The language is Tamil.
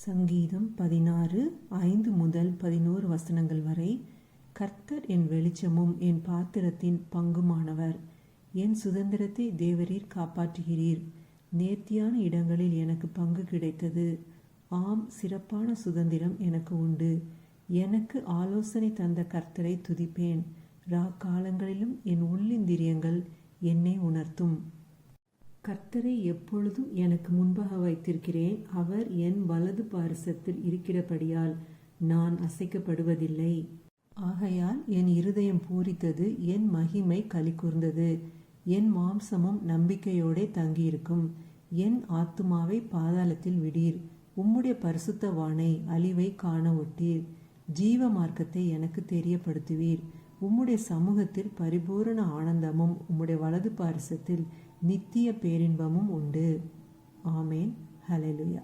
சங்கீதம் 16:5-11 வரை. கர்த்தர் என் வெளிச்சமும் என் பாத்திரத்தின் பங்குமானவர். என் சுதந்திரத்தை தேவரீர் காப்பாற்றுகிறீர். நேர்த்தியான இடங்களில் எனக்கு பங்கு கிடைத்தது. ஆம், சிறப்பான சுதந்திரம் எனக்கு உண்டு. எனக்கு ஆலோசனை தந்த கர்த்தரை துதிப்பேன். காலங்களிலும் என் உள்ளிந்திரியங்கள் என்னை உணர்த்தும். கர்த்தரை எப்பொழுதும் எனக்கு முன்பாக வைத்திருக்கிறேன். அவர் என் வலது பாரிசத்தில் இருக்கிறபடியால் நான் அசைக்கப்படுவதில்லை. ஆகையால் என் இருதயம் பூரித்தது, என் மகிமை களிகூர்ந்தது. என் மாம்சமும் நம்பிக்கையோடே தங்கியிருக்கும். என் ஆத்துமாவை பாதாளத்தில் விடீர். உம்முடைய பரிசுத்தவானை அழிவை காண ஒட்டீர். ஜீவ மார்க்கத்தை எனக்கு தெரியப்படுத்துவீர். உம்முடைய சமூகத்தில் பரிபூரண ஆனந்தமும் உம்முடைய வலது பாரிசத்தில் நித்திய பேரின்பமும் உண்டு. ஆமேன். ஹல்லேலூயா.